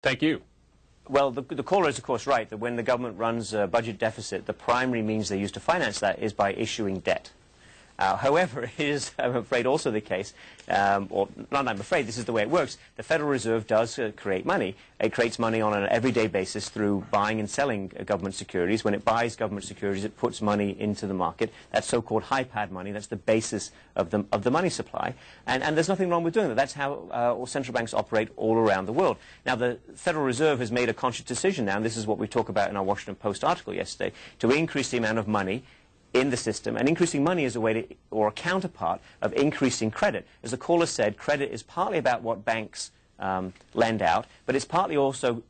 Thank you. Well, the caller is, of course, right that when the government runs a budget deficit, the primary means they use to finance that is by issuing debt. However, it is, I'm afraid, also the case, or not I'm afraid, this is the way it works, the Federal Reserve does create money. It creates money on an everyday basis through buying and selling government securities. When it buys government securities, it puts money into the market. That's so-called high-pad money. That's the basis of the money supply. And there's nothing wrong with doing that. That's how all central banks operate all around the world. Now, the Federal Reserve has made a conscious decision now, and this is what we talk about in our Washington Post article yesterday, to increase the amount of money in the system, and increasing money is a way to, or a counterpart of increasing credit. As the caller said, credit is partly about what banks lend out, but it's partly also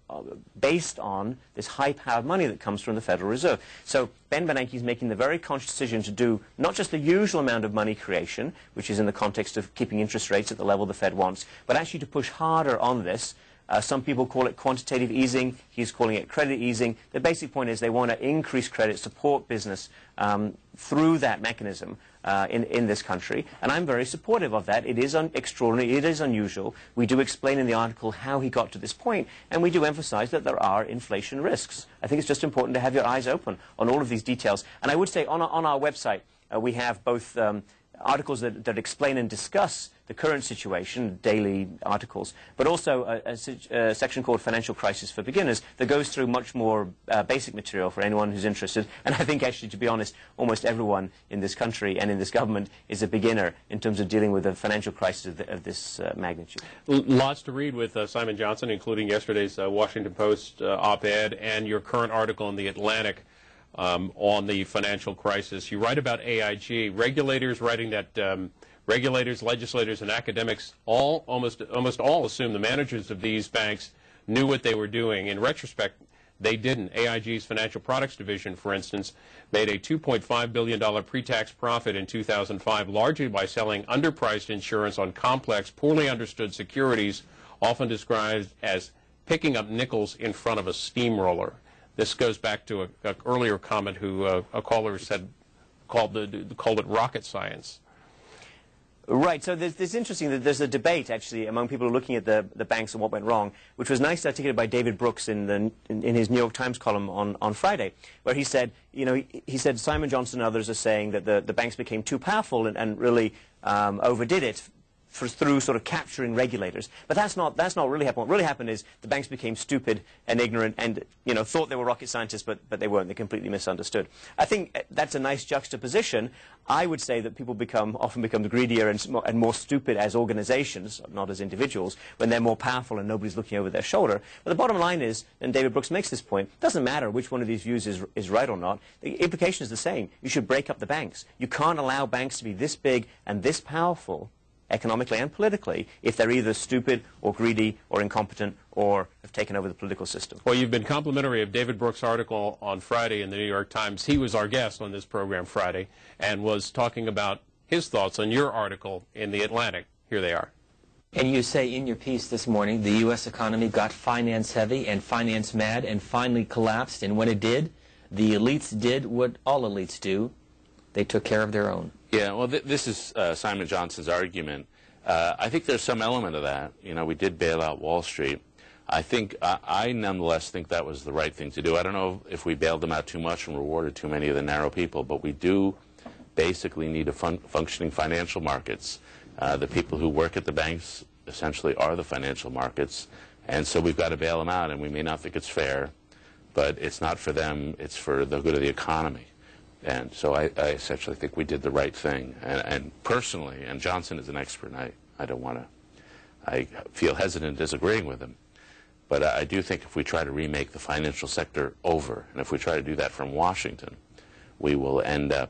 based on this high-powered money that comes from the Federal Reserve. So Ben Bernanke is making the very conscious decision to do not just the usual amount of money creation, which is in the context of keeping interest rates at the level the Fed wants, but actually to push harder on this. Some people call it quantitative easing. He's calling it credit easing. The basic point is they want to increase credit, support business through that mechanism in this country. And I'm very supportive of that. It is extraordinary. It is unusual. We do explain in the article how he got to this point. And we do emphasize that there are inflation risks. I think it's just important to have your eyes open on all of these details. And I would say on our website, we have both articles that explain and discuss the current situation, daily articles, but also a section called Financial Crisis for Beginners that goes through much more basic material for anyone who's interested. And I think actually, to be honest, almost everyone in this country and in this government is a beginner in terms of dealing with a financial crisis of this magnitude. Lots to read with Simon Johnson, including yesterday's Washington Post op-ed and your current article in The Atlantic on the financial crisis. You write about AIG. Regulators writing that regulators, legislators, and academics almost all assume the managers of these banks knew what they were doing. In retrospect, they didn't. AIG's Financial Products Division, for instance, made a $2.5 billion pre-tax profit in 2005, largely by selling underpriced insurance on complex, poorly understood securities, often described as picking up nickels in front of a steamroller. This goes back to an earlier comment who a caller said called it rocket science. Right. So there's interesting that there's a debate actually among people who are looking at the banks and what went wrong, which was nicely articulated by David Brooks in his New York Times column on Friday, where he said, he said Simon Johnson and others are saying that the banks became too powerful and really overdid it through sort of capturing regulators. But that's not really happened. What really happened is the banks became stupid and ignorant and thought they were rocket scientists, but they weren't. They completely misunderstood. I think that's a nice juxtaposition. I would say that people often become greedier and more stupid as organizations, not as individuals, when they're more powerful and nobody's looking over their shoulder. But the bottom line is, and David Brooks makes this point, it doesn't matter which one of these views is right or not. The implication is the same. You should break up the banks. You can't allow banks to be this big and this powerful economically and politically, if they're either stupid or greedy or incompetent or have taken over the political system. Well, you've been complimentary of David Brooks' article on Friday in the New York Times. He was our guest on this program Friday and was talking about his thoughts on your article in The Atlantic. Here they are. And you say in your piece this morning, the U.S. economy got finance heavy and finance mad and finally collapsed. And when it did, the elites did what all elites do. They took care of their own. Yeah, well, this is Simon Johnson's argument. I think there's some element of that. We did bail out Wall Street. I nonetheless think that was the right thing to do. I don't know if we bailed them out too much and rewarded too many of the narrow people, but we do basically need a functioning financial markets. The people who work at the banks essentially are the financial markets, and so we've got to bail them out, and we may not think it's fair, but it's not for them, it's for the good of the economy. And so I essentially think we did the right thing. And personally, and Johnson is an expert, and I feel hesitant disagreeing with him, but I do think if we try to remake the financial sector over, and if we try to do that from Washington, we will end up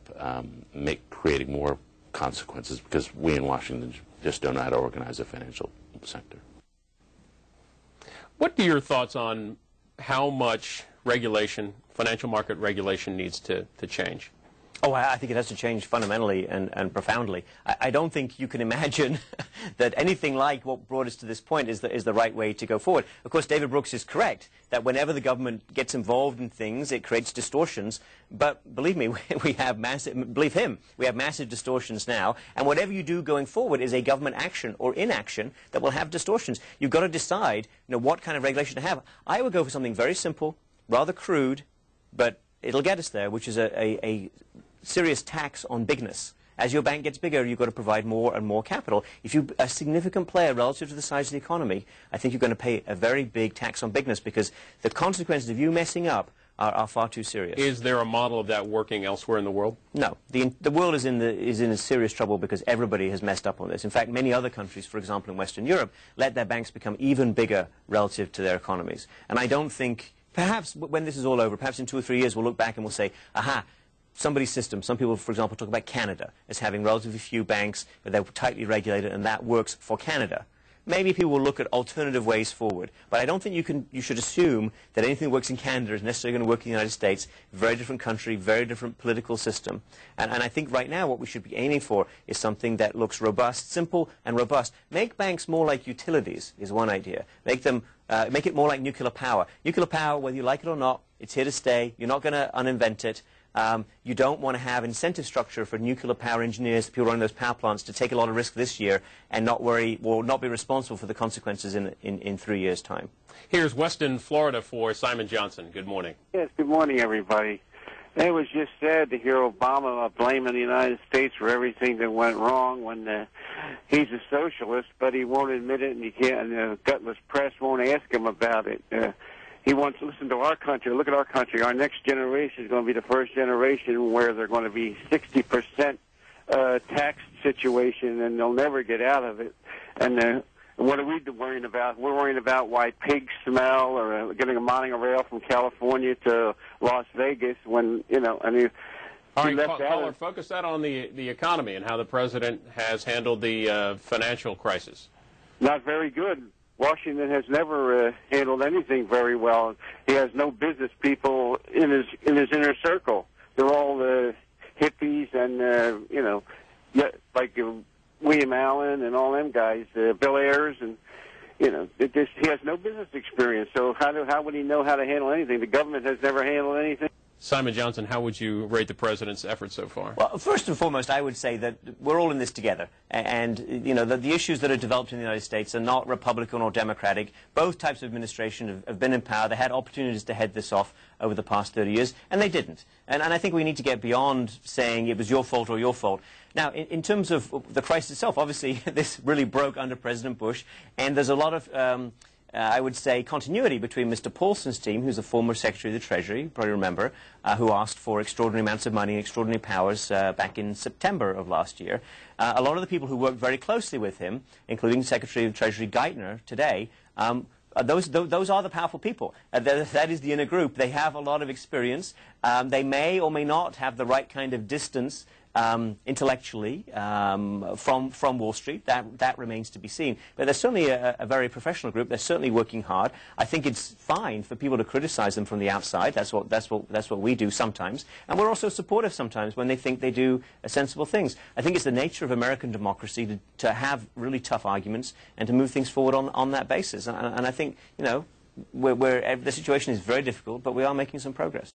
creating more consequences because we in Washington just don't know how to organize a financial sector. What are your thoughts on how much regulation, financial market regulation, needs to change? Oh, I think it has to change fundamentally and profoundly. I don't think you can imagine that anything like what brought us to this point is the right way to go forward. Of course, David Brooks is correct that whenever the government gets involved in things, it creates distortions. But believe me, we have massive, believe him, we have massive distortions now. And whatever you do going forward is a government action or inaction that will have distortions. You've got to decide, what kind of regulation to have. I would go for something very simple, rather crude, but it'll get us there, which is a serious tax on bigness. As your bank gets bigger, you've got to provide more and more capital. If you're a significant player relative to the size of the economy, I think you're going to pay a very big tax on bigness because the consequences of you messing up are far too serious. Is there a model of that working elsewhere in the world? No. The world is in serious trouble because everybody has messed up on this. In fact, many other countries, for example in Western Europe, let their banks become even bigger relative to their economies. And I don't think, perhaps when this is all over, perhaps in 2 or 3 years we'll look back and we'll say, aha, somebody's system. Some people, for example, talk about Canada as having relatively few banks, but they're tightly regulated, and that works for Canada. Maybe people will look at alternative ways forward, but I don't think you should assume that anything that works in Canada is necessarily going to work in the United States. Very different country, very different political system. And I think right now what we should be aiming for is something that looks robust, simple and robust. Make banks more like utilities is one idea. Make it more like nuclear power. Nuclear power, whether you like it or not, it's here to stay. You're not going to uninvent it. You don't want to have incentive structure for nuclear power engineers, people running those power plants, to take a lot of risk this year and not worry, or not be responsible for the consequences in 3 years' time. Here's Weston, Florida for Simon Johnson. Good morning. Yes, good morning, everybody. It was just sad to hear Obama blaming the United States for everything that went wrong when he's a socialist, but he won't admit it, and he can't. And the gutless press won't ask him about it. He wants to listen to our country. Look at our country. Our next generation is going to be the first generation where they're going to be 60% tax situation, and they'll never get out of it. And what are we worrying about? We're worrying about why pigs smell, or getting a monorail from California to Las Vegas when, I mean... All right, caller, focus that on the economy and how the president has handled the financial crisis. Not very good. Washington has never handled anything very well. He has no business people in his inner circle. They're all hippies and like William Allen and all them guys, Bill Ayers, and he has no business experience. So how would he know how to handle anything? The government has never handled anything. Simon Johnson, how would you rate the president's efforts so far? Well, first and foremost, I would say that we're all in this together. And, the issues that are developed in the United States are not Republican or Democratic. Both types of administration have been in power. They had opportunities to head this off over the past 30 years, and they didn't. And I think we need to get beyond saying it was your fault or your fault. Now, in terms of the crisis itself, obviously, this really broke under President Bush, and there's a lot of... I would say, continuity between Mr. Paulson's team, who's a former Secretary of the Treasury, you probably remember, who asked for extraordinary amounts of money and extraordinary powers back in September of last year. A lot of the people who worked very closely with him, including Secretary of the Treasury Geithner today, those are the powerful people. That is the inner group. They have a lot of experience. They may or may not have the right kind of distance intellectually from Wall Street. That remains to be seen. But they're certainly a very professional group. They're certainly working hard. I think it's fine for people to criticize them from the outside. That's what we do sometimes. And we're also supportive sometimes when they think they do sensible things. I think it's the nature of American democracy to have really tough arguments and to move things forward on that basis. And I think, the situation is very difficult, but we are making some progress.